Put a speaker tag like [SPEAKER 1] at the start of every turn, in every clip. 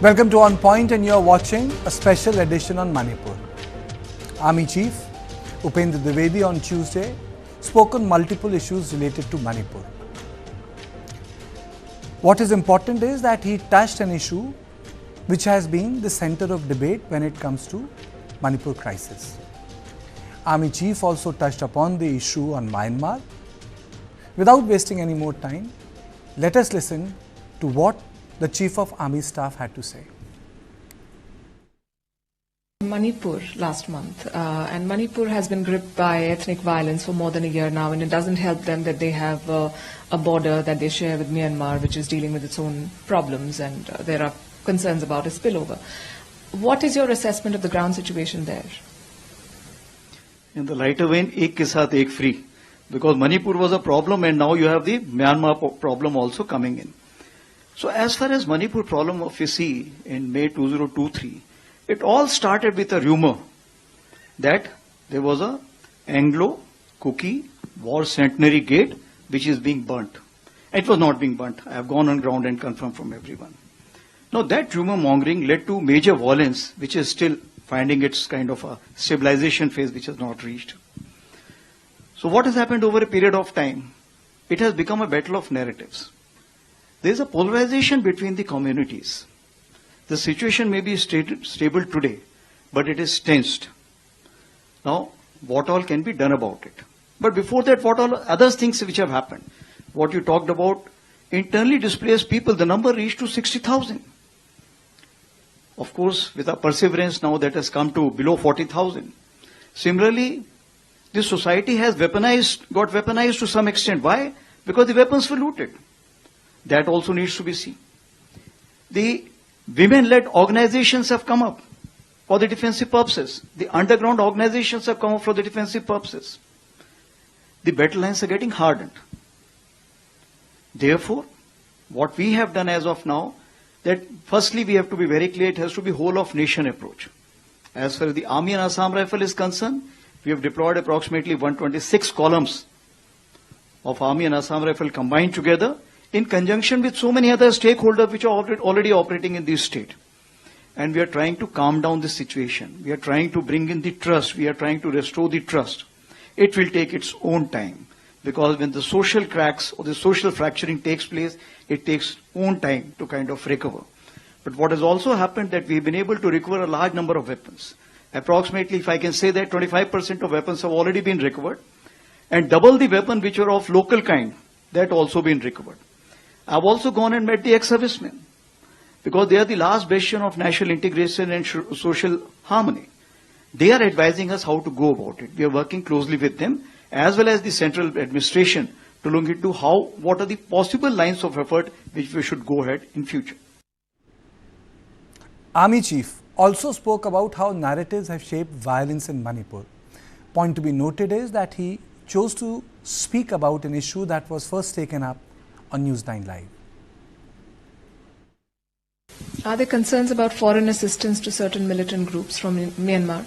[SPEAKER 1] Welcome to On Point, and you're watching a special edition on Manipur. Army Chief Upendra Dwivedi on Tuesday spoke on multiple issues related to Manipur. What is important is that he touched an issue which has been the center of debate when it comes to Manipur crisis. Army Chief also touched upon the issue on Myanmar. Without wasting any more time, let us listen to what the Chief of Army Staff had to say.
[SPEAKER 2] Manipur last month, and Manipur has been gripped by ethnic violence for more than a year now, and it doesn't help them that they have a border that they share with Myanmar, which is dealing with its own problems, and there are concerns about a spillover. What is your assessment of the ground situation there?
[SPEAKER 3] In the lighter vein, ek ke saath ek free, because Manipur was a problem and now you have the Myanmar problem also coming in. So as far as Manipur problem of we see in May 2023, it all started with a rumor that there was a Anglo-Kuki war centenary gate which is being burnt. It was not being burnt. I have gone on ground and confirmed from everyone. Now that rumor mongering led to major violence, which is still finding its kind of a stabilization phase which has not reached. So what has happened over a period of time? It has become a battle of narratives. There is a polarization between the communities. The situation may be stable today, but it is tensed. Now, what all can be done about it? But before that, what all other things which have happened? What you talked about, internally displaced people, the number reached to 60,000. Of course, with our perseverance now that has come to below 40,000. Similarly, this society has got weaponized to some extent. Why? Because the weapons were looted. That also needs to be seen. The women-led organizations have come up for the defensive purposes. The underground organizations have come up for the defensive purposes. The battle lines are getting hardened. Therefore, what we have done as of now, that firstly we have to be very clear, it has to be whole of nation approach. As far as the Army and Assam Rifle is concerned, we have deployed approximately 126 columns of Army and Assam Rifle combined together in conjunction with so many other stakeholders which are already operating in this state. And we are trying to calm down the situation. We are trying to bring in the trust. We are trying to restore the trust. It will take its own time, because when the social cracks or the social fracturing takes place, it takes own time to kind of recover. But what has also happened that we've been able to recover a large number of weapons. Approximately, if I can say that 25% of weapons have already been recovered, and double the weapon which are of local kind, that also been recovered. I've also gone and met the ex-servicemen, because they are the last bastion of national integration and social harmony. They are advising us how to go about it. We are working closely with them, as well as the central administration, to look into what are the possible lines of effort which we should go ahead in future.
[SPEAKER 1] Army Chief also spoke about how narratives have shaped violence in Manipur. Point to be noted is that he chose to speak about an issue that was first taken up on News9 Live.
[SPEAKER 2] Are there concerns about foreign assistance to certain militant groups from Myanmar?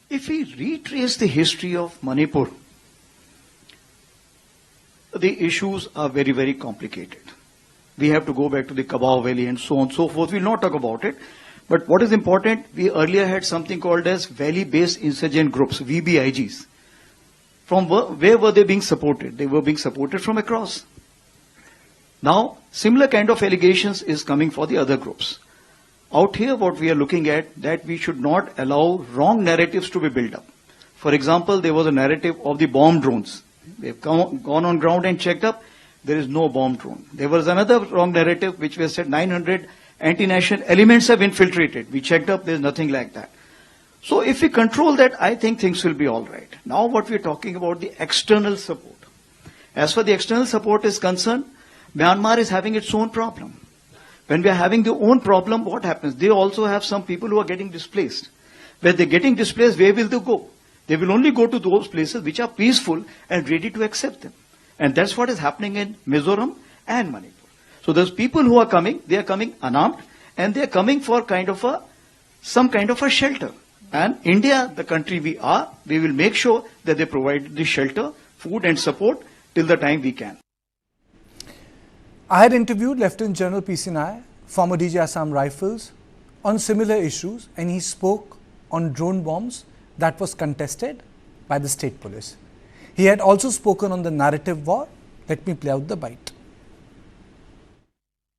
[SPEAKER 3] If we retrace the history of Manipur, the issues are very, very complicated. We have to go back to the Kabao Valley and so on and so forth. We'll not talk about it. But what is important, we earlier had something called as Valley-Based Insurgent Groups, VBIGs. From where were they being supported? They were being supported from across. Now, similar kind of allegations is coming for the other groups. Out here, what we are looking at, that we should not allow wrong narratives to be built up. For example, there was a narrative of the bomb drones. They've gone on ground and checked up, there is no bomb drone. There was another wrong narrative which was said 900 anti-national elements have infiltrated. We checked up, there's nothing like that. So if we control that, I think things will be all right. Now what we're talking about, the external support. As far as the external support is concerned, Myanmar is having its own problem. When we are having their own problem, what happens? They also have some people who are getting displaced. When they're getting displaced, where will they go? They will only go to those places which are peaceful and ready to accept them. And that's what is happening in Mizoram and Manipur. So those people who are coming, they are coming unarmed, and they are coming for some kind of a shelter. And India, the country we are, we will make sure that they provide the shelter, food and support till the time we can.
[SPEAKER 1] I had interviewed Lieutenant General PC Nair former DG Assam Rifles, on similar issues, and he spoke on drone bombs that was contested by the state police. He had also spoken on the narrative war. Let me play out the bite.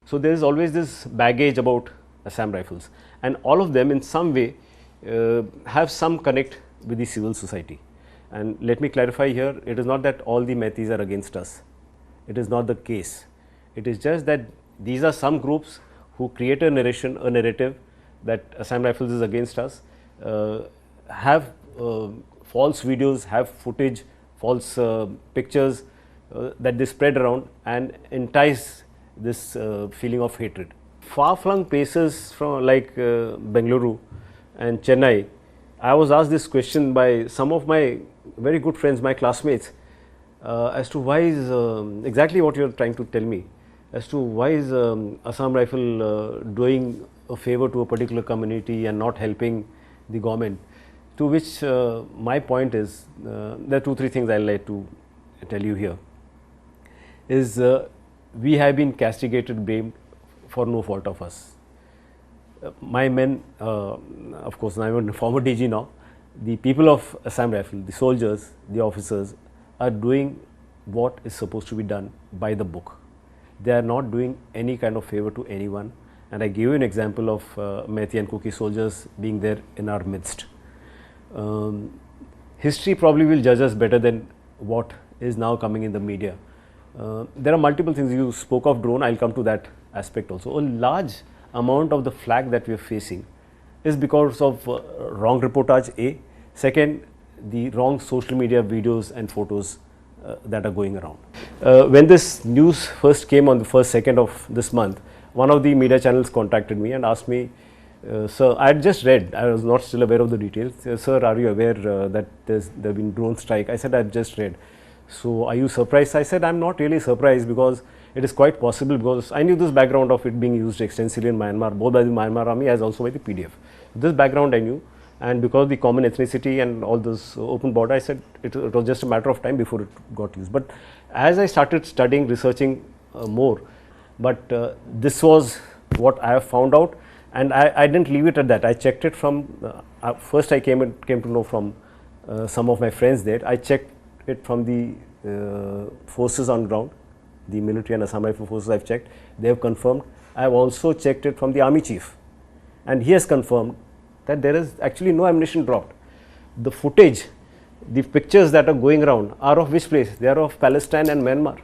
[SPEAKER 4] So there is always this baggage about Assam Rifles, and all of them in some way have some connect with the civil society. And let me clarify here, it is not that all the Meiteis are against us. It is not the case. It is just that these are some groups who create a narrative that Assam Rifles is against us, have false videos, have footage, false pictures that they spread around and entice this feeling of hatred. Far-flung places from like Bengaluru and Chennai, I was asked this question by some of my very good friends, my classmates, as to why is exactly what you are trying to tell me, as to why is Assam Rifle doing a favor to a particular community and not helping the government. To which my point is, there are 2-3 things I would like to tell you here. Is we have been castigated, blamed for no fault of us. My men, of course, I am a former DG now, the people of Assam Rifle, the soldiers, the officers are doing what is supposed to be done by the book. They are not doing any kind of favor to anyone, and I give you an example of Meitei and Kuki soldiers being there in our midst. History probably will judge us better than what is now coming in the media. There are multiple things. You spoke of drone, I will come to that aspect also. A large amount of the flag that we are facing is because of wrong reportage, A. Second, the wrong social media videos and photos that are going around. When this news first came on the 1st, 2nd of this month, one of the media channels contacted me and asked me, sir, I had just read, I was not still aware of the details. Sir, are you aware that there have been drone strike? I said, I have just read. So, are you surprised? I said, I am not really surprised, because it is quite possible, because I knew this background of it being used extensively in Myanmar, both by the Myanmar army as also by the PDF. This background I knew, and because of the common ethnicity and all this open border, I said it was just a matter of time before it got used. But as I started studying, researching more, but this was what I have found out, and I didn't leave it at that. I checked it from, first I came to know from some of my friends there. I checked it from the forces on ground, the military and Assam Rifle forces I have checked, they have confirmed. I have also checked it from the army chief, and he has confirmed that there is actually no ammunition dropped. The footage, the pictures that are going around are of which place? They are of Palestine and Myanmar.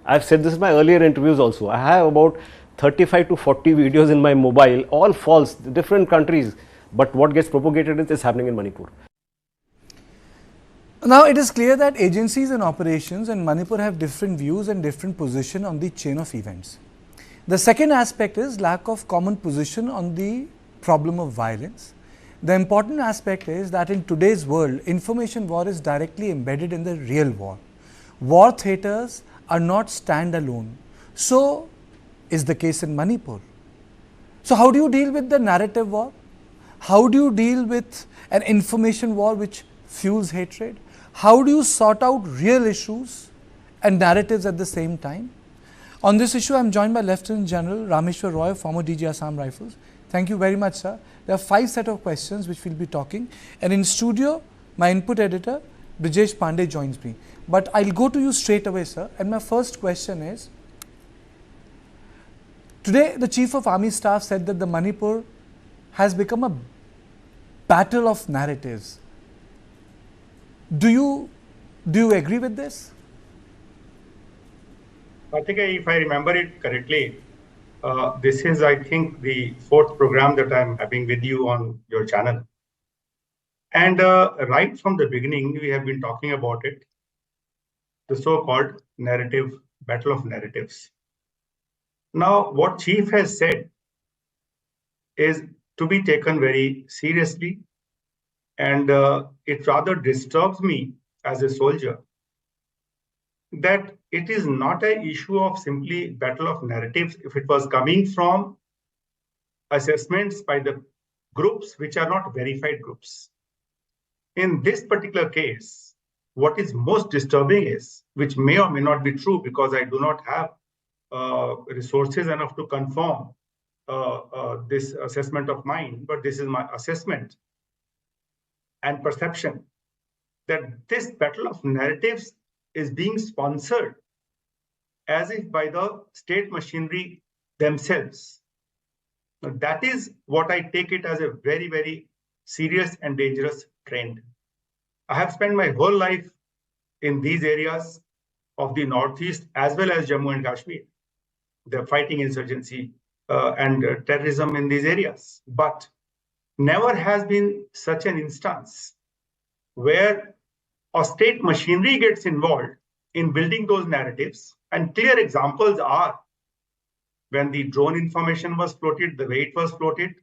[SPEAKER 4] I have said this in my earlier interviews also. I have about 35 to 40 videos in my mobile, all false, different countries, but what gets propagated is happening in Manipur.
[SPEAKER 1] Now, it is clear that agencies and operations in Manipur have different views and different position on the chain of events. The second aspect is lack of common position on the problem of violence. The important aspect is that in today's world, information war is directly embedded in the real war. War theatres are not standalone. So is the case in Manipur. So how do you deal with the narrative war? How do you deal with an information war which fuels hatred? How do you sort out real issues and narratives at the same time? On this issue, I am joined by Lieutenant General Rameshwar Roy, former DG Assam Rifles. Thank you very much, sir. There are 5 set of questions which we will be talking, and in studio, my input editor, Brijesh Pandey, joins me. But I will go to you straight away, sir. And my first question is, today the Chief of Army Staff said that the Manipur has become a battle of narratives. Do you agree with this?
[SPEAKER 5] I think if I remember it correctly, this is, I think, the 4th program that I'm having with you on your channel. And right from the beginning, we have been talking about it, the so-called narrative, battle of narratives. Now, what Chief has said is to be taken very seriously, and it rather disturbs me as a soldier that it is not an issue of simply battle of narratives if it was coming from assessments by the groups which are not verified groups. In this particular case, what is most disturbing is, which may or may not be true because I do not have resources enough to confirm, this assessment of mine, but this is my assessment and perception that this battle of narratives is being sponsored as if by the state machinery themselves. Now, that is what I take it as a very, very serious and dangerous trend. I have spent my whole life in these areas of the Northeast as well as Jammu and Kashmir. They're fighting insurgency and terrorism in these areas. But never has been such an instance where a state machinery gets involved in building those narratives. And clear examples are when the drone information was floated, the way it was floated,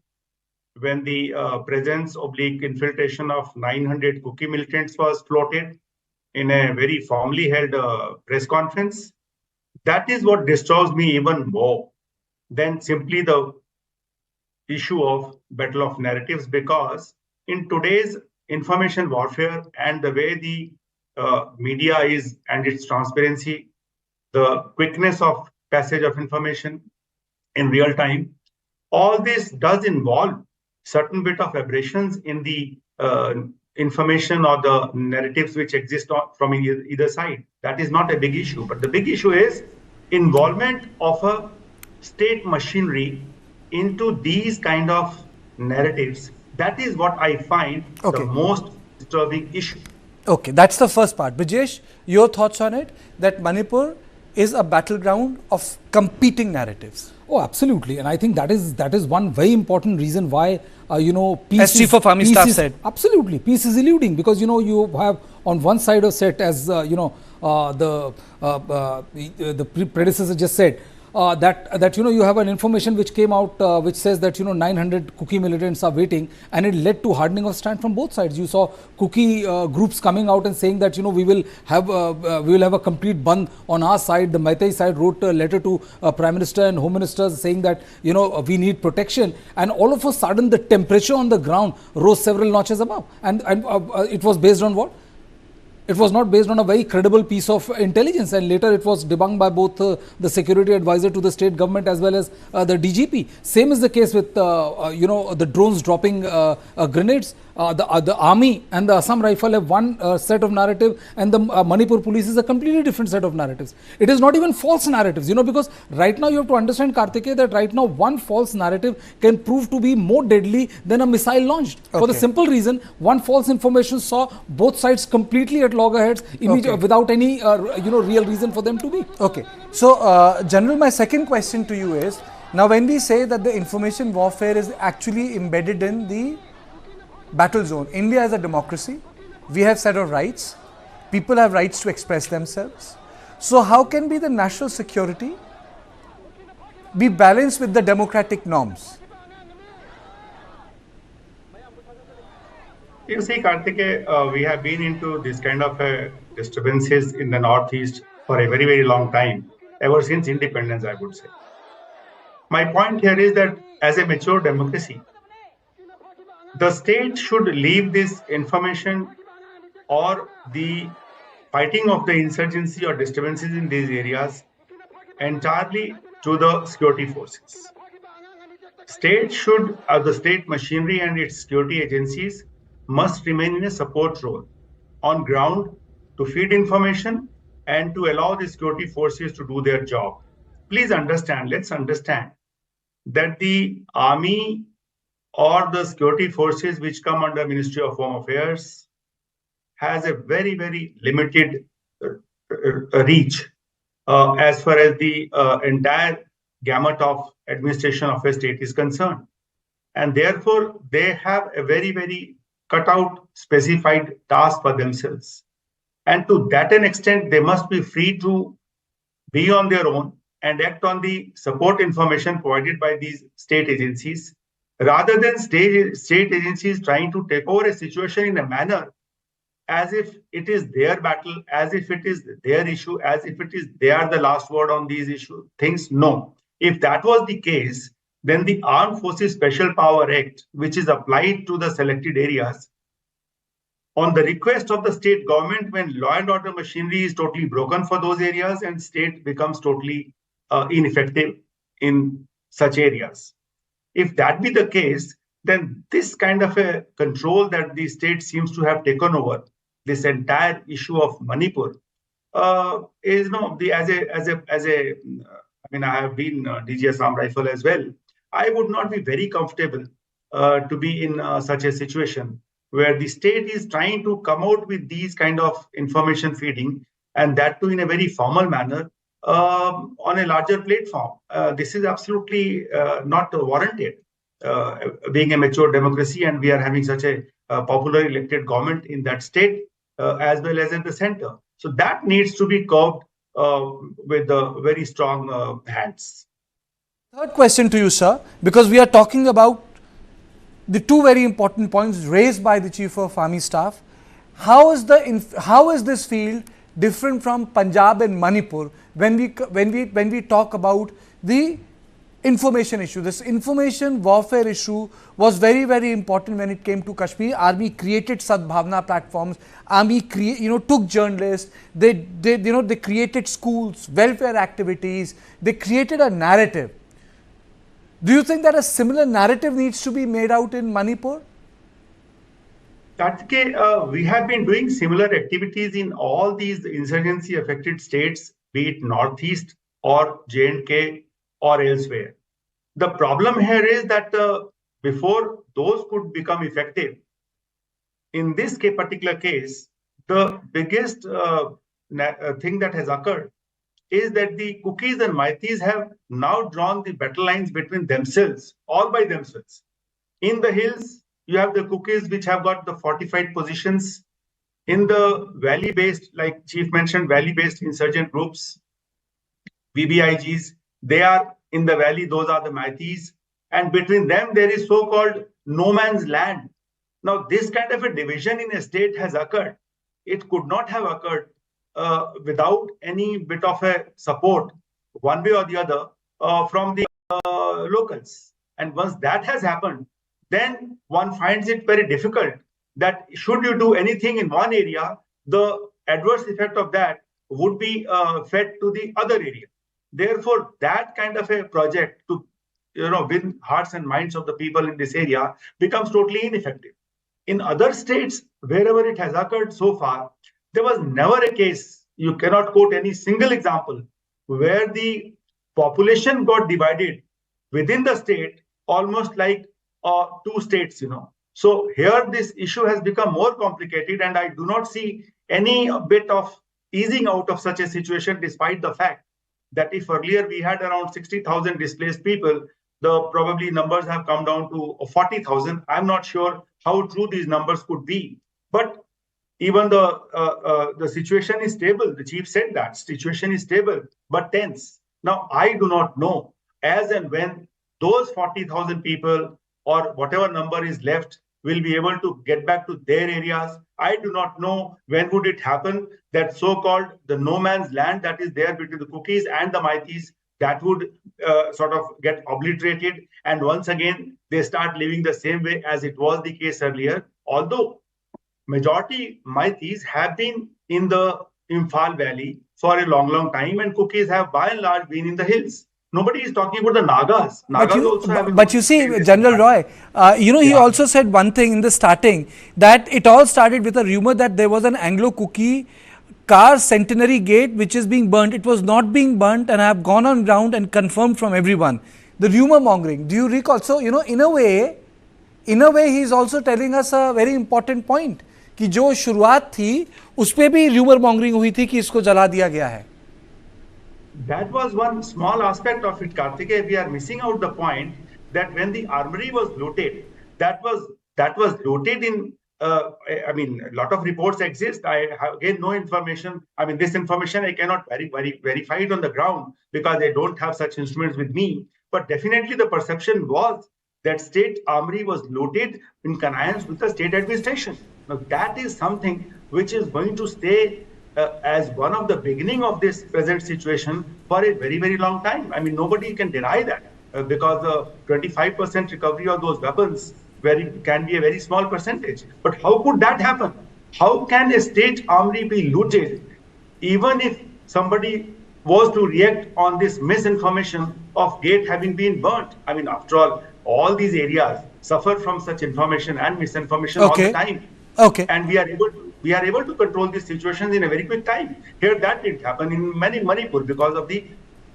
[SPEAKER 5] when the presence/infiltration of 900 Kuki militants was floated in a very formally held press conference. That is what disturbs me even more than simply the issue of battle of narratives, because in today's information warfare and the way the media is and its transparency, the quickness of passage of information in real time, all this does involve certain bit of aberrations in the information or the narratives which exist from either side. That is not a big issue, but the big issue is involvement of a state machinery into these kind of narratives. That is what I find the most disturbing issue.
[SPEAKER 1] Okay, that's the first part. Brijesh, your thoughts on it, that Manipur is a battleground of competing narratives.
[SPEAKER 6] Oh, absolutely, and I think that is one very important reason why peace.
[SPEAKER 1] As Chief of Army Staff said,
[SPEAKER 6] absolutely, peace is eluding, because you have on one side of set, as the predecessor just said, that you have an information which came out which says that 900 Kuki militants are waiting, and it led to hardening of stand from both sides. You saw Kuki groups coming out and saying that we will have a complete band on our side. The Meitei side wrote a letter to Prime Minister and Home Minister saying that we need protection, and all of a sudden the temperature on the ground rose several notches above, and it was based on what? It was not based on a very credible piece of intelligence, and later it was debunked by both the security advisor to the state government as well as the DGP. Same is the case with the drones dropping grenades. The army and the Assam Rifle have one set of narrative, and the Manipur police is a completely different set of narratives. It is not even false narratives, because right now you have to understand, Kartikeya, that right now one false narrative can prove to be more deadly than a missile launched. Okay. For the simple reason, one false information saw both sides completely at loggerheads without any real reason for them to be.
[SPEAKER 1] Okay. So, General, my second question to you is, now when we say that the information warfare is actually embedded in the battle zone, India is a democracy, we have set of rights, people have rights to express themselves. So how can be the national security be balanced with the democratic norms?
[SPEAKER 5] You see, Kartikeya, we have been into this kind of disturbances in the Northeast for a very, very long time, ever since independence, I would say. My point here is that as a mature democracy, the state should leave this information or the fighting of the insurgency or disturbances in these areas entirely to the security forces. State should, the state machinery and its security agencies must remain in a support role on ground to feed information and to allow the security forces to do their job. Please understand, let's understand that the army or the security forces which come under Ministry of Home Affairs has a very, very limited reach as far as the entire gamut of administration of a state is concerned. And therefore, they have a very, very cut out specified task for themselves. And to that an extent, they must be free to be on their own and act on the support information provided by these state agencies, rather than state agencies trying to take over a situation in a manner as if it is their battle, as if it is their issue, as if it is they are the last word on these issues. Things, no. If that was the case, then the Armed Forces Special Power Act, which is applied to the selected areas, on the request of the state government, when law and order machinery is totally broken for those areas and state becomes totally ineffective in such areas. if that be the case, then this kind of a control that the state seems to have taken over this entire issue of Manipur is the as a I mean, I have been DG Assam Rifle as well. I would not be very comfortable to be in such a situation where the state is trying to come out with these kind of information feeding, and that too in a very formal manner on a larger platform. This is absolutely not warranted. Being a mature democracy, and we are having such a popular elected government in that state as well as at the center. So that needs to be curbed with very strong hands.
[SPEAKER 1] Third question to you, sir, because we are talking about the two very important points raised by the Chief of Army Staff. How is this field different from Punjab and Manipur when we talk about the information issue? This information warfare issue was very, very important when it came to Kashmir. Army created Sadbhavna platforms. Army took journalists. They created schools, welfare activities. They created a narrative. Do you think that a similar narrative needs to be made out in Manipur?
[SPEAKER 5] Karthike, we have been doing similar activities in all these insurgency affected states, be it Northeast or J&K or elsewhere. The problem here is that before those could become effective, in this particular case, the biggest thing that has occurred is that the Kukis and Maitis have now drawn the battle lines between themselves, all by themselves. In the hills, you have the Kukis which have got the fortified positions. In the valley-based, like Chief mentioned, valley-based insurgent groups, VBIGs, they are in the valley, those are the Maitis. And between them, there is so-called no man's land. Now, this kind of a division in a state has occurred. It could not have occurred without any bit of a support, one way or the other, from the locals. And once that has happened, then one finds it very difficult that should you do anything in one area, the adverse effect of that would be fed to the other area. Therefore, that kind of a project to win hearts and minds of the people in this area becomes totally ineffective. In other states, wherever it has occurred so far, there was never a case, you cannot quote any single example, where the population got divided within the state almost like two states, So here this issue has become more complicated, and I do not see any bit of easing out of such a situation, despite the fact that if earlier we had around 60,000 displaced people, the probably numbers have come down to 40,000. I'm not sure how true these numbers could be, but even the situation is stable. The chief said that situation is stable but tense. Now I do not know as and when those 40,000 people or whatever number is left will be able to get back to their areas. I do not know when would it happen that so-called the no man's land that is there between the Kukis and the Maitis, that would sort of get obliterated, and once again they start living the same way as it was the case earlier. Although majority Maitis have been in the Imphal Valley for a long time, and Kukis have by and large been in the hills. Nobody is talking about the Nagas.
[SPEAKER 1] But you see, General Roy, he also said one thing in the starting, that it all started with a rumor that there was an Anglo-Kuki car centenary gate which is being burnt. It was not being burnt, and I have gone on ground and confirmed from everyone. The rumor mongering. Do you recall? So, in a way, he is also telling us a very important point कि जो शुरुआत थी उस पे भी rumor mongering हुई थी कि इसको जला दिया गया है.
[SPEAKER 5] That was one small aspect of it, Karthike. We are missing out the point that when the armory was looted, that was looted in. I mean, a lot of reports exist. I have again no information. I mean, this information I cannot verify it on the ground because I don't have such instruments with me. But definitely, the perception was that state armory was looted in connivance with the state administration. Now, that is something which is going to stay as one of the beginning of this present situation for a very, very long time. I mean, nobody can deny that because the 25% recovery of those weapons can be a very small percentage. But how could that happen? How can a state armory be looted even if somebody was to react on this misinformation of gate having been burnt? I mean, after all all these areas suffer from such information and misinformation all the time.
[SPEAKER 1] Okay.
[SPEAKER 5] And we are able to control these situations in a very quick time. Here that didn't happen in Manipur because of the,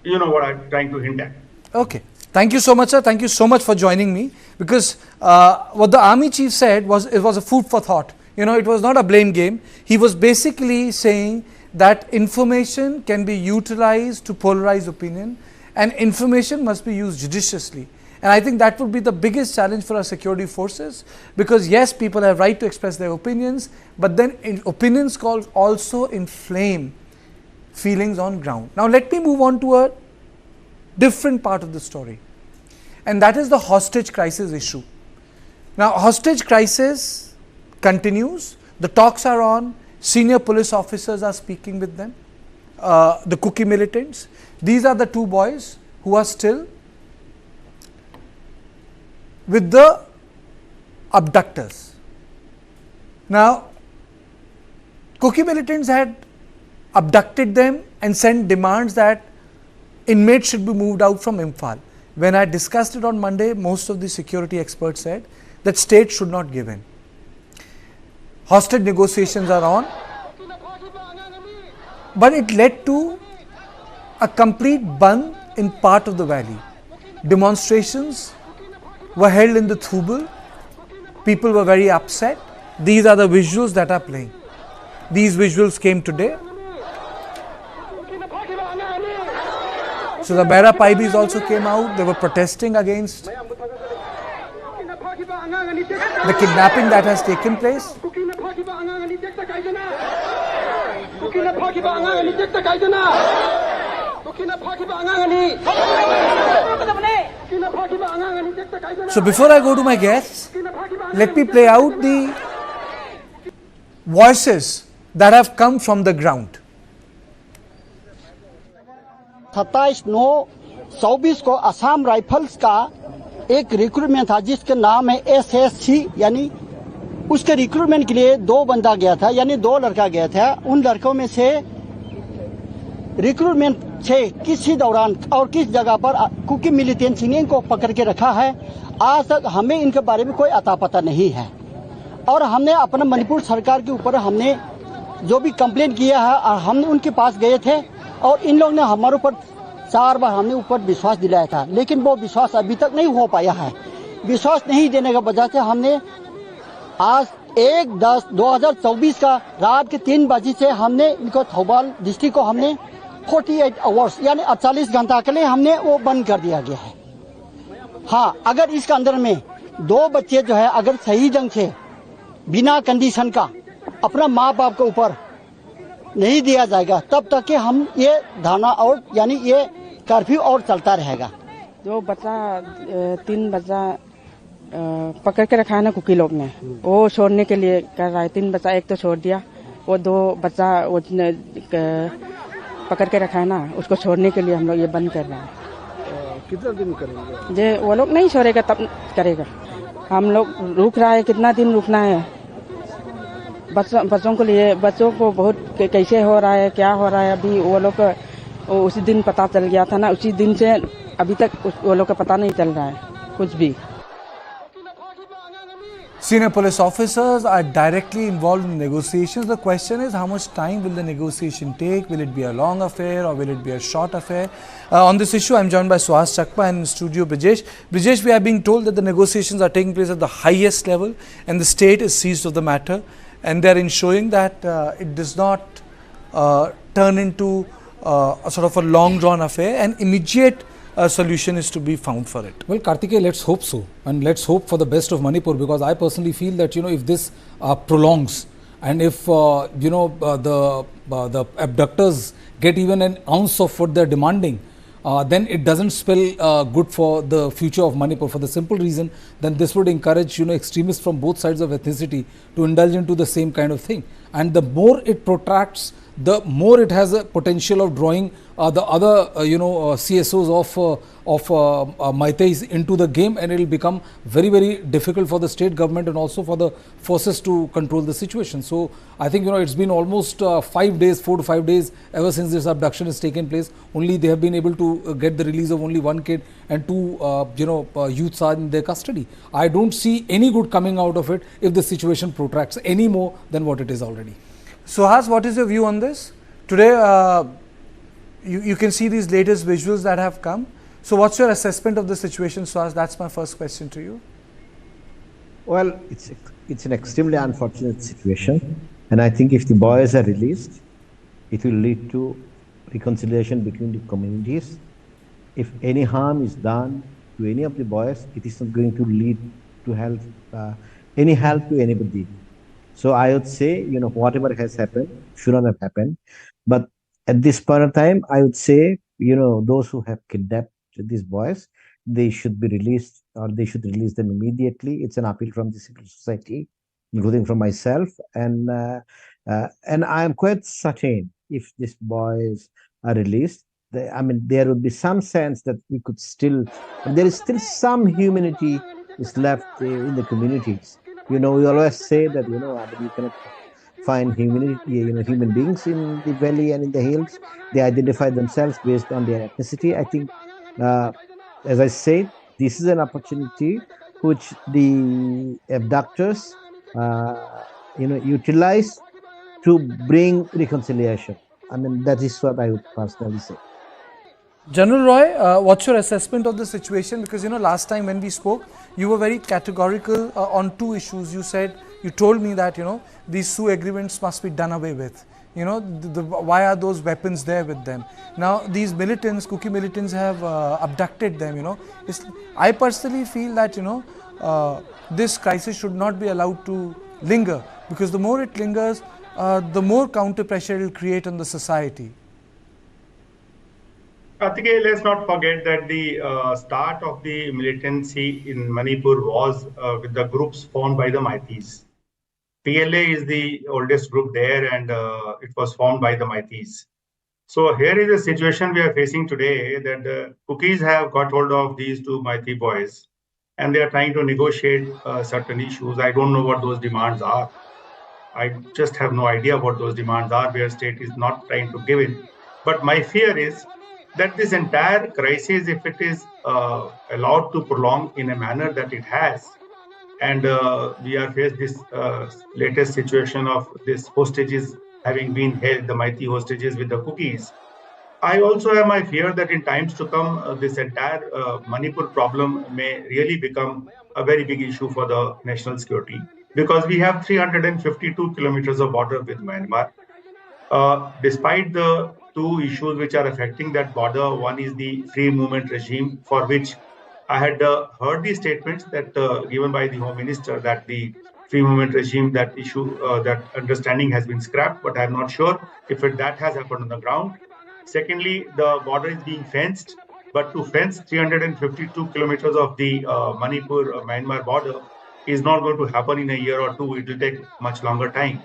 [SPEAKER 5] you know what I'm trying to hint at.
[SPEAKER 1] Okay. Thank you so much, sir. Thank you so much for joining me, because what the army chief said was a food for thought. You know, it was not a blame game. He was basically saying that information can be utilized to polarize opinion, and information must be used judiciously. And I think that would be the biggest challenge for our security forces, because yes, people have right to express their opinions, but then opinions also inflame feelings on ground. Now let me move on to a different part of the story, and that is the hostage crisis issue. Now hostage crisis continues, the talks are on, senior police officers are speaking with them, the Kuki militants. These are the two boys who are still with the abductors. Now Kuki militants had abducted them and sent demands that inmates should be moved out from Imphal. When I discussed it on Monday, most of the security experts said that state should not give in. Hostage negotiations are on, but it led to a complete ban in part of the valley. Demonstrations were held in the Thubal. People were very upset. These are the visuals that are playing. These visuals came today. So the Mera Paibis also came out. They were protesting against the kidnapping that has taken place. So before I go to my guests, let me play out the voices that have come from the ground.
[SPEAKER 7] 27/9/24 को Assam rifles का एक recruitment था जिसका नाम है SSC, यानी उसके recruitment के लिए 2 बंदा गया था, यानी 2 लड़का गया था। उन लड़कों में से रिक्रूटमेंट से किसी दौरान और किस जगह पर कुकी मिलिटेंट को पकड़ के रखा है, आज तक हमें इनके बारे में कोई अता पता नहीं है। और हमने अपना मणिपुर सरकार के ऊपर हमने जो भी कंप्लेंट किया है, हमने उनके पास गए थे और इन लोग ने हमारे ऊपर 4 बार हमने ऊपर विश्वास दिलाया था, लेकिन वो विश्वास अभी तक नहीं हो पाया है। विश्वास नहीं देने की वजह से हमने आज 1/10/2024 का रात के 3 बजे से हमने इनको थौबाल डिस्ट्रिक्ट को हमने 48 आवर्स यानी 48 घंटा के लिए हमने वो बंद कर दिया गया है। हाँ, अगर इसके अंदर में 2 बच्चे जो है अगर सही ढंग से बिना कंडीशन का अपना माँ बाप के ऊपर नहीं दिया जाएगा, तब तक कि हम ये धारणा और यानी ये कर्फ्यू और चलता रहेगा।
[SPEAKER 8] जो बच्चा 3 बच्चा पकड़ के रखा है ना कुकी लोग ने, वो छोड़ने के लिए कर रहा है। 3 बच्चा, एक तो छोड़ दिया, वो 2 बच्चा वो पकड़ के रखा है ना, उसको छोड़ने के लिए हम लोग ये बंद कर रहे हैं।
[SPEAKER 9] कितना दिन करेंगे?
[SPEAKER 8] जे वो लोग नहीं छोड़ेगा तब करेगा। हम लोग रुक रहा है, कितना दिन रुकना है बच्चों को लिए। बच्चों को बहुत कैसे हो रहा है, क्या हो रहा है, अभी वो लोग उसी दिन पता चल गया था ना, उसी दिन से अभी तक वो लोग का पता नहीं चल रहा है कुछ भी।
[SPEAKER 1] Senior police officers are directly involved in negotiations. The question is, how much time will the negotiation take? Will it be a long affair or will it be a short affair? On this issue, I am joined by Suhas Chakpa and in studio Brijesh. Brijesh, we are being told that the negotiations are taking place at the highest level and the state is seized of the matter, and they are ensuring that it does not turn into a sort of a long drawn affair, and immediate solution is to be found for it.
[SPEAKER 6] Well, Kartikeya, let's hope so, and let's hope for the best of Manipur, because I personally feel that, you know, if this prolongs and if the abductors get even an ounce of what they're demanding, then it doesn't spell good for the future of Manipur, for the simple reason then this would encourage, you know, extremists from both sides of ethnicity to indulge into the same kind of thing. and the more it protracts, the more it has a potential of drawing the other CSOs of Meiteis into the game, and it will become very, very difficult for the state government and also for the forces to control the situation. So I think it's been almost 5 days, 4 to 5 days ever since this abduction has taken place. Only they have been able to get the release of only one kid, and two youths are in their custody. I don't see any good coming out of it if the situation protracts any more than what it is already.
[SPEAKER 1] Suhas, what is your view on this? Today, you can see these latest visuals that have come. So what's your assessment of the situation, Suhas? That's my first question to you.
[SPEAKER 9] Well, it's an extremely unfortunate situation, and I think if the boys are released, it will lead to reconciliation between the communities. If any harm is done to any of the boys, it is not going to lead to any help to anybody. So I would say, whatever has happened should not have happened. But at this point of time, I would say, those who have kidnapped these boys, they should be released, or they should release them immediately. It's an appeal from the civil society, including from myself. And I am quite certain if these boys are released, there would be some sense that there is still some humanity is left in the communities. We always say that, you cannot find human beings in the valley and in the hills. They identify themselves based on their ethnicity. I think, as I said, this is an opportunity which the abductors, utilize to bring reconciliation. That is what I would personally say.
[SPEAKER 1] General Roy, what's your assessment of the situation? Because last time when we spoke, you were very categorical on two issues. You told me that these Sioux agreements must be done away with. Why are those weapons there with them? Now these militants, Kuki militants, have abducted them. I personally feel that this crisis should not be allowed to linger, because the more it lingers, the more counter pressure it will create on the society.
[SPEAKER 5] Karthikeya, let's not forget that the start of the militancy in Manipur was with the groups formed by the Meiteis. PLA is the oldest group there, and it was formed by the Meiteis. So here is the situation we are facing today, that the Kukis have got hold of these two Meitei boys, and they are trying to negotiate certain issues. I don't know what those demands are. I just have no idea what those demands are, where state is not trying to give in. But my fear is that this entire crisis, if it is allowed to prolong in a manner that it has, and we are faced this latest situation of this hostages having been held, the Meitei hostages with the Kukis, I also have my fear that in times to come, this entire Manipur problem may really become a very big issue for the national security, because we have 352 kilometers of border with Myanmar. Despite the two issues which are affecting that border, one is the free movement regime, for which I had heard the statements that given by the Home Minister that the free movement regime, that issue, that understanding has been scrapped, but I'm not sure if that has happened on the ground. Secondly, the border is being fenced, but to fence 352 kilometers of the Manipur-Myanmar border is not going to happen in a year or two. It will take much longer time.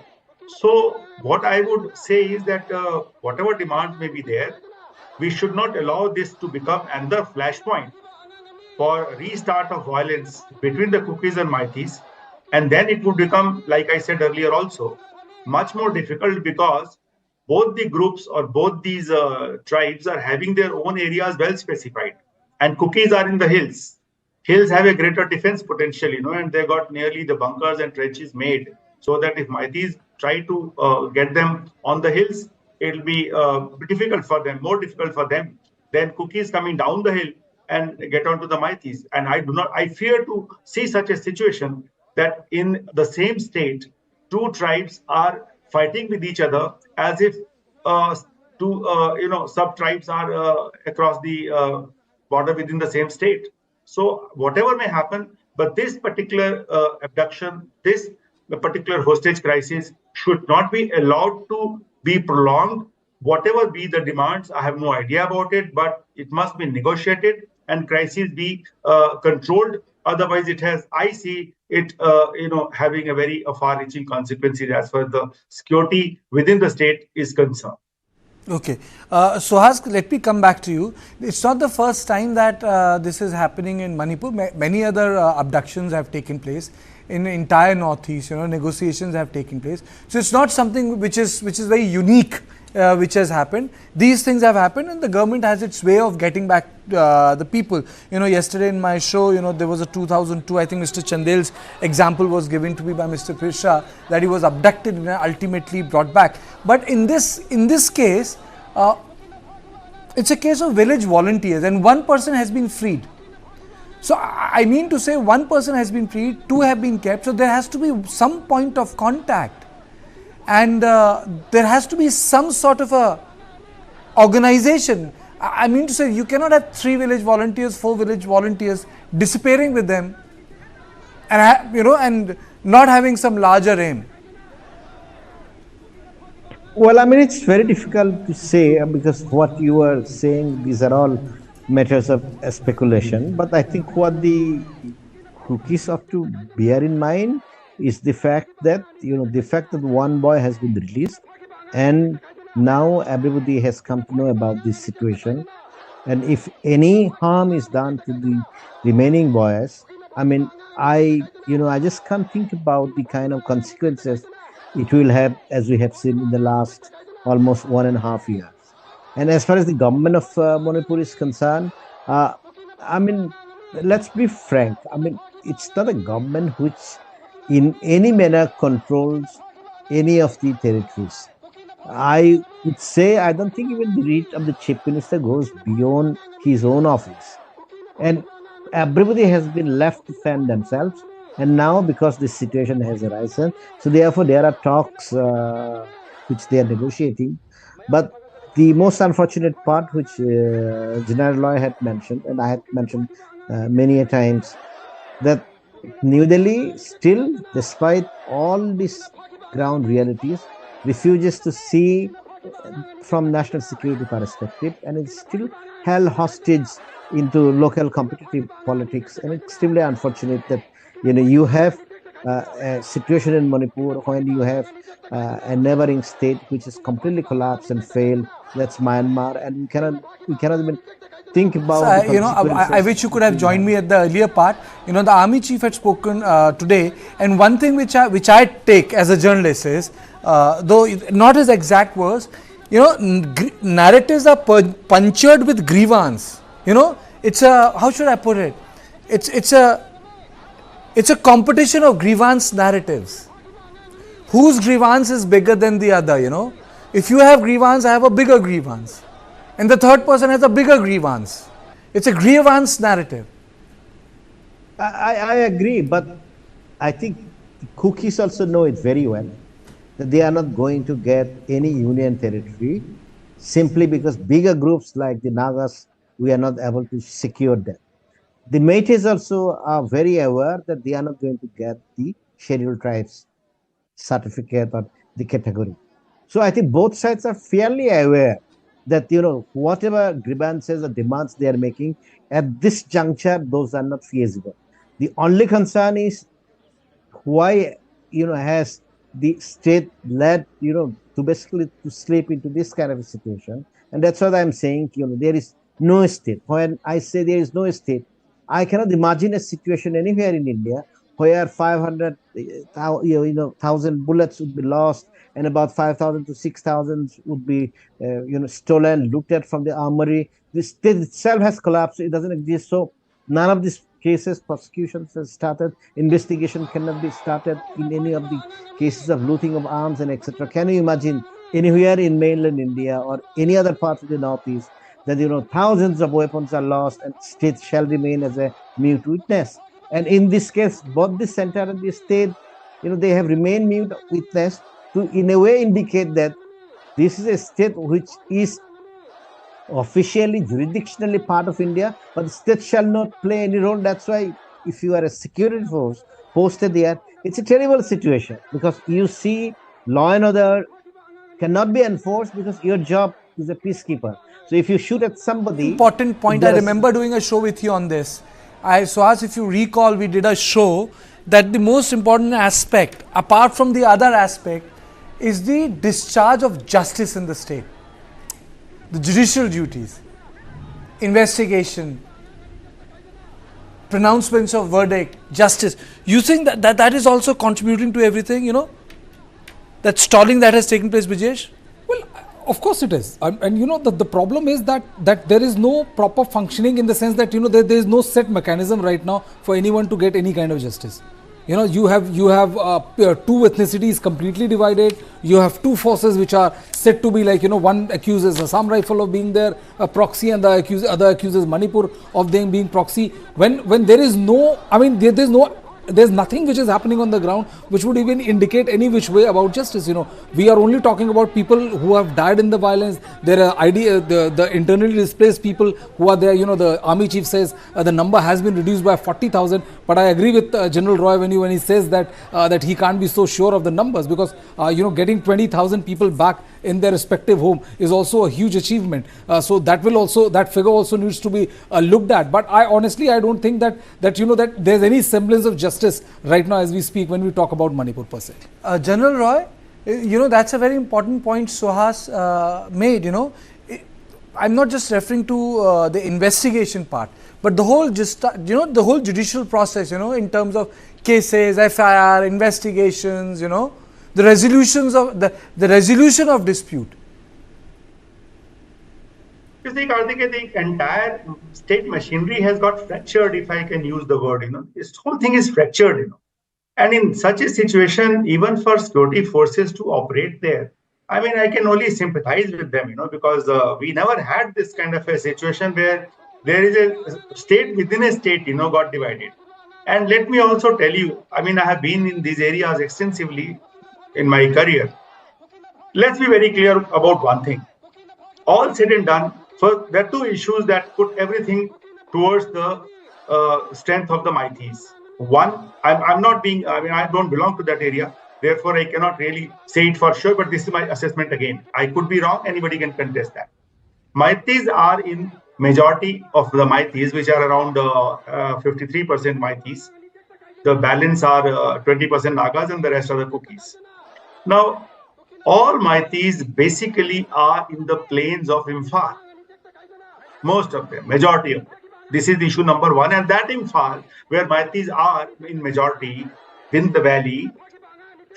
[SPEAKER 5] So what I would say is that whatever demands may be there, we should not allow this to become another flashpoint for restart of violence between the Kukis and Meiteis. And then it would become, like I said earlier also, much more difficult, because both the groups or both these tribes are having their own areas well specified. And Kukis are in the hills. Hills have a greater defense potential, and they got nearly the bunkers and trenches made, so that if Meiteis try to get them on the hills, it'll be difficult for them, more difficult for them than Kukis coming down the hill and get onto the Meiteis. And I fear to see such a situation that in the same state, two tribes are fighting with each other as if two sub-tribes are across the border within the same state. So whatever may happen, but this particular abduction, this particular hostage crisis should not be allowed to be prolonged. Whatever be the demands, I have no idea about it, but it must be negotiated and crisis be controlled Otherwise, I see it, having a very far-reaching consequences as far as the security within the state is concerned.
[SPEAKER 1] Okay. Suhas, let me come back to you. It's not the first time that this is happening in Manipur. Many other abductions have taken place in the entire northeast. Negotiations have taken place. So it's not something which is very unique, which has happened. These things have happened, and the government has its way of getting back the people. Yesterday in my show, there was a 2002. I think Mr. Chandel's example was given to me by Mr. Pirshah, that he was abducted and ultimately brought back. But in this case, it's a case of village volunteers, and one person has been freed. So I mean to say, one person has been freed, two have been kept. So there has to be some point of contact, and there has to be some sort of a organization. I mean to say, you cannot have 3 village volunteers, 4 village volunteers disappearing with them, and and not having some larger aim.
[SPEAKER 9] Well, I mean, it's very difficult to say because what you are saying, these are all matters of speculation. But I think what the cookies have to bear in mind is the fact that, one boy has been released, and now everybody has come to know about this situation. And if any harm is done to the remaining boys, I mean, I just can't think about the kind of consequences it will have, as we have seen in the last almost 1.5 years. And as far as the government of Manipur is concerned, I mean, let's be frank. I mean, it's not a government which in any manner controls any of the territories. I would say I don't think even the reach of the chief minister goes beyond his own office. And everybody has been left to fend themselves. And now, because this situation has arisen, so therefore there are talks which they are negotiating. But the most unfortunate part, which General Loy had mentioned, and I had mentioned many a times, that New Delhi still, despite all these ground realities, refuses to see from national security perspective, and it's still held hostage into local competitive politics. And it's extremely unfortunate that you have a situation in Manipur when you have a neighboring state which is completely collapsed and failed. That's Myanmar, and we cannot even think about.
[SPEAKER 1] I wish you could have joined me at the earlier part. The army chief had spoken today, and one thing which I take as a journalist is, though not his exact words, narratives are punctured with grievance. It's a, how should I put it? It's a competition of grievance narratives. Whose grievance is bigger than the other, If you have grievance, I have a bigger grievance. And the third person has a bigger grievance. It's a grievance narrative.
[SPEAKER 9] I agree, but I think the cookies also know it very well, that they are not going to get any union territory simply because bigger groups like the Nagas, we are not able to secure them. The Métis also are very aware that they are not going to get the scheduled tribes certificate or the category. So I think both sides are fairly aware that, whatever grievances or demands they are making, at this juncture, those are not feasible. The only concern is why, has the state led, to basically to slip into this kind of a situation. And that's what I'm saying, there is no state. When I say there is no state, I cannot imagine a situation anywhere in India where 500,000 bullets would be lost and about 5,000 to 6,000 would be, stolen, looted from the armory. The state itself has collapsed. It doesn't exist. So none of these cases, prosecutions has started. Investigation cannot be started in any of the cases of looting of arms and etc. Can you imagine anywhere in mainland India or any other part of the northeast that thousands of weapons are lost and state shall remain as a mute witness? And in this case, both the center and the state, they have remained mute witness to in a way indicate that this is a state which is officially, jurisdictionally part of India, but the state shall not play any role. That's why if you are a security force posted there, it's a terrible situation because you see law and order cannot be enforced because your job is a peacekeeper. So if you shoot at somebody...
[SPEAKER 1] Important point. I remember doing a show with you on this. Suhas, if you recall, we did a show that the most important aspect, apart from the other aspect, is the discharge of justice in the state. The judicial duties, investigation, pronouncements of verdict, justice. You think that is also contributing to everything, that stalling that has taken place, Brijesh?
[SPEAKER 6] Well, of course it is. And the problem is that there is no proper functioning, in the sense that, there is no set mechanism right now for anyone to get any kind of justice. You have two ethnicities completely divided. You have two forces which are said to be like, one accuses Assam Rifle of being their proxy, and the other accuses Manipur of them being proxy. When there is no, there's nothing which is happening on the ground which would even indicate any which way about justice. We are only talking about people who have died in the violence. There are the internally displaced people who are there. The army chief says the number has been reduced by 40,000. But I agree with General Roy when he says that he can't be so sure of the numbers, because getting 20,000 people back in their respective home is also a huge achievement. So that figure also needs to be looked at. But I don't think that there's any semblance of justice right now as we speak when we talk about Manipur per se.
[SPEAKER 1] General Roy, that's a very important point Suhas made. I'm not just referring to the investigation part, but the whole the whole judicial process, in terms of cases, FIR, investigations, the resolutions of the resolution of dispute.
[SPEAKER 5] You see, Karthik, the entire state machinery has got fractured, if I can use the word. This whole thing is fractured. And in such a situation, even for security forces to operate there, I can only sympathize with them, because we never had this kind of a situation where there is a state within a state, got divided. And let me also tell you, I have been in these areas extensively in my career. Let's be very clear about one thing. All said and done, so there are two issues that put everything towards the strength of the Meiteis. One, I don't belong to that area. Therefore, I cannot really say it for sure, but this is my assessment again. I could be wrong. Anybody can contest that. Meiteis are in majority of the Meiteis, which are around 53% Meiteis. The balance are 20% Nagas, and the rest are the Cookies. Now, all Meiteis basically are in the plains of Imphal. Most of them, majority of them. This is issue number one. And that Imphal, where Meiteis are in majority, in the valley,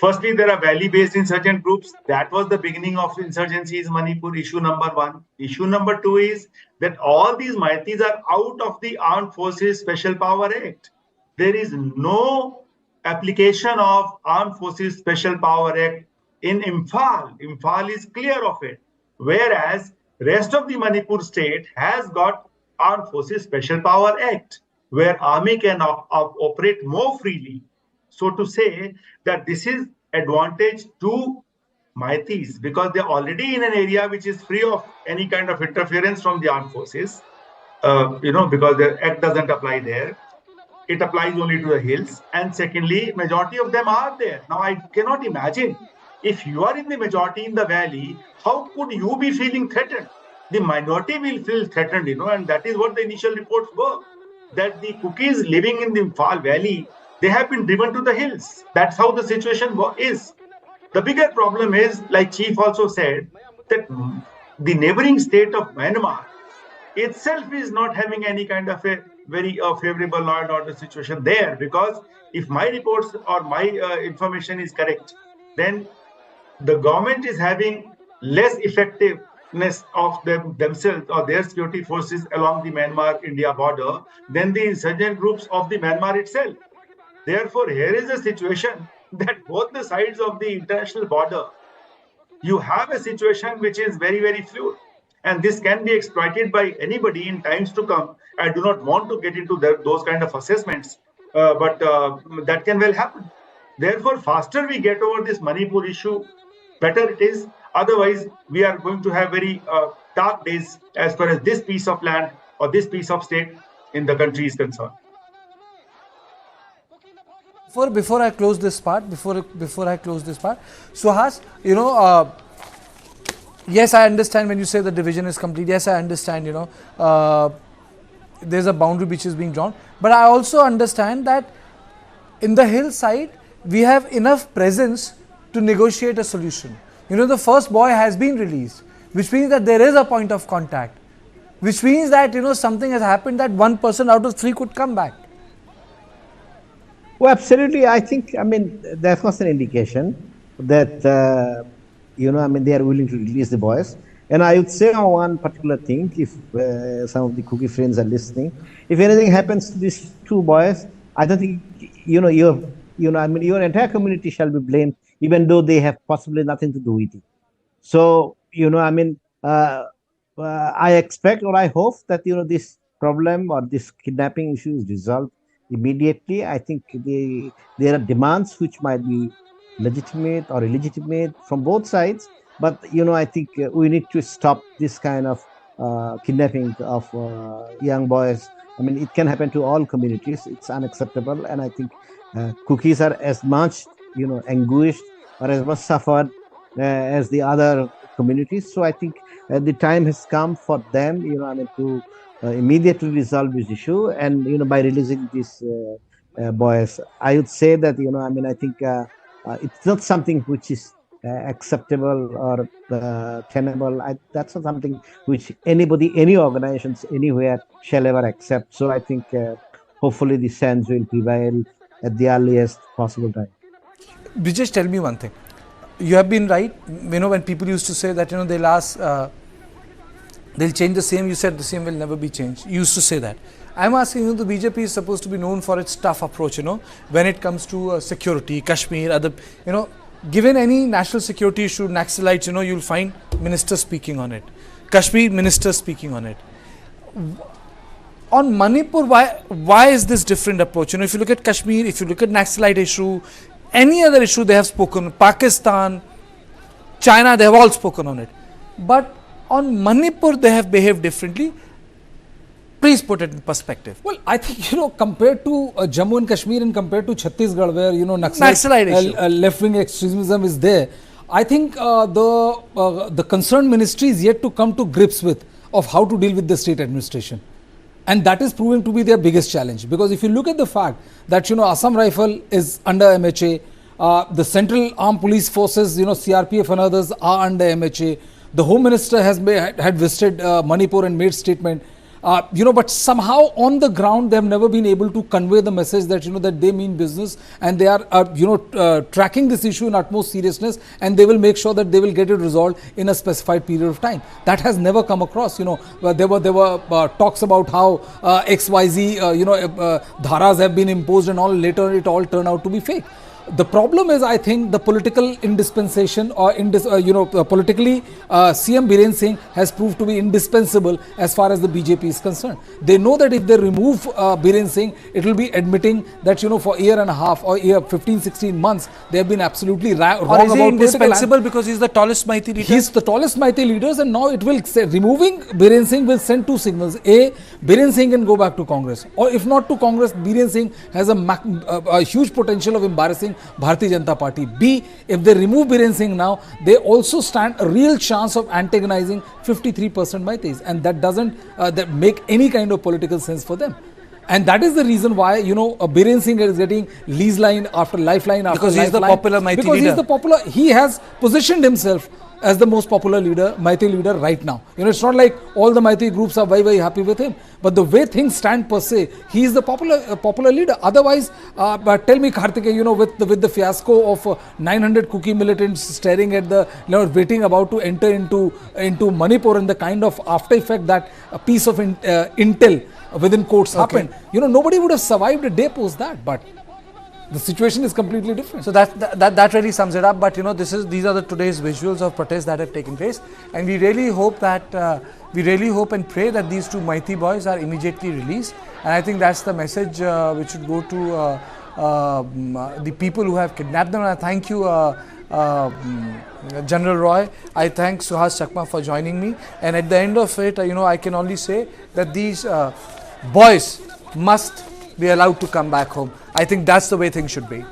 [SPEAKER 5] firstly, there are valley-based insurgent groups. That was the beginning of insurgencies in Manipur, issue number one. Issue number two is that all these Meiteis are out of the Armed Forces Special Power Act. There is no application of Armed Forces Special Power Act in Imphal. Imphal is clear of it. Whereas rest of the Manipur state has got Armed Forces Special Power Act, where army can operate more freely. So to say that this is advantage to Meiteis, because they're already in an area which is free of any kind of interference from the armed forces, because the act doesn't apply there. It applies only to the hills. And secondly, majority of them are there. Now, I cannot imagine, if you are in the majority in the valley, how could you be feeling threatened? The minority will feel threatened, and that is what the initial reports were, that the Cookies living in the Imphal Valley, they have been driven to the hills. That's how the situation is. The bigger problem is, like Chief also said, that the neighboring state of Myanmar itself is not having any kind of a very favorable law and order situation there, because if my reports or my information is correct, then the government is having less effectiveness of themselves or their security forces along the Myanmar-India border than the insurgent groups of the Myanmar itself. Therefore, here is a situation that both the sides of the international border, you have a situation which is very, very fluid. And this can be exploited by anybody in times to come. I do not want to get into those kind of assessments, but that can well happen. Therefore, faster we get over this Manipur issue, better it is. Otherwise, we are going to have very dark days as far as this piece of land or this piece of state in the country is concerned.
[SPEAKER 1] Before I close this part, Suhas, yes, I understand when you say the division is complete. Yes, I understand, there's a boundary which is being drawn. But I also understand that in the hillside, we have enough presence to negotiate a solution. You know, the first boy has been released, which means that there is a point of contact, which means that, you know, something has happened, that one person out of three could come back.
[SPEAKER 9] Well, absolutely. I think, I mean, that was an indication that, you know, I mean, they are willing to release the boys. And I would say on one particular thing, if some of the cookie friends are listening, if anything happens to these two boys, I don't think, you know, I mean, your entire community shall be blamed, even though they have possibly nothing to do with it. So, you know, I mean, I expect or I hope that, you know, this problem or this kidnapping issue is resolved immediately. I think there are demands which might be legitimate or illegitimate from both sides. But, you know, I think we need to stop this kind of kidnapping of young boys. I mean, it can happen to all communities. It's unacceptable. And I think cookies are as much, you know, anguished or as much suffered as the other communities. So I think the time has come for them, you know, I mean, to immediately resolve this issue. And, you know, by releasing these boys, I would say that, you know, I mean, I think it's not something which is acceptable or tenable. That's not something which anybody, any organizations, anywhere shall ever accept. So I think hopefully the sense will prevail at the earliest possible time.
[SPEAKER 1] Brijesh, tell me one thing. You have been right. You know, when people used to say that, you know, they'll change the same, you said the same will never be changed. You used to say that. I'm asking you, the BJP is supposed to be known for its tough approach, you know, when it comes to security, Kashmir, other, you know, given any national security issue, Naxalites, you know, you'll find ministers speaking on it. Kashmir, ministers speaking on it. On Manipur, why is this different approach? You know, if you look at Kashmir, if you look at Naxalite issue, any other issue they have spoken, Pakistan, China, they have all spoken on it. But on Manipur, they have behaved differently. Please put it in perspective.
[SPEAKER 6] Well, I think, you know, compared to Jammu and Kashmir and compared to Chhattisgarh, where, you know, left-wing extremism is there, I think the concerned ministry is yet to come to grips with of how to deal with the state administration. And that is proving to be their biggest challenge. Because if you look at the fact that, you know, Assam Rifle is under MHA, the Central Armed Police Forces, you know, CRPF and others are under MHA. The Home Minister had visited Manipur and made statement. You know, but somehow on the ground they have never been able to convey the message that, you know, that they mean business and they are, you know, tracking this issue in utmost seriousness, and they will make sure that they will get it resolved in a specified period of time. That has never come across. You know, there were talks about how XYZ, you know, dharas have been imposed and all. Later it all turned out to be fake. The problem is, I think, the political indispensation or you know, politically CM Biren Singh has proved to be indispensable as far as the BJP is concerned. They know that if they remove Biren Singh, it will be admitting that, you know, for a year and a half or 15-16 months they have been absolutely wrong about
[SPEAKER 1] political. Or is he indispensable because he is the tallest Maiti leader?
[SPEAKER 6] He is the tallest Maiti leaders, and now it will say, removing Biren Singh will send two signals. A, Biren Singh can go back to Congress, or if not to Congress, Biren Singh has a huge potential of embarrassing Bharatiya Janata Party. B, if they remove Biren Singh now, they also stand a real chance of antagonizing 53% Maitis, and that doesn't that make any kind of political sense for them. And that is the reason why, you know, Biren Singh is getting lease line after lifeline after
[SPEAKER 1] because
[SPEAKER 6] lifeline.
[SPEAKER 1] Because he is the popular Maiti leader.
[SPEAKER 6] Because he is the popular, he has positioned himself as the most popular leader, Maiti leader right now. You know, it's not like all the Maiti groups are very, very happy with him. But the way things stand per se, he is the popular leader. Otherwise, but tell me, Karthike, you know, with the fiasco of 900 Kuki militants staring at the, you know, waiting about to enter into Manipur, and the kind of after effect that a piece of intel within quotes happened, you know, nobody would have survived a day post that. But the situation is completely different.
[SPEAKER 1] So that really sums it up. But, you know, these are the today's visuals of protests that have taken place, and we really hope that we really hope and pray that these two Maiti boys are immediately released. And I think that's the message which should go to the people who have kidnapped them. And I thank you, General Roy. I thank Suhas Chakma for joining me. And at the end of it, you know, I can only say that these boys must be allowed to come back home. I think that's the way things should be.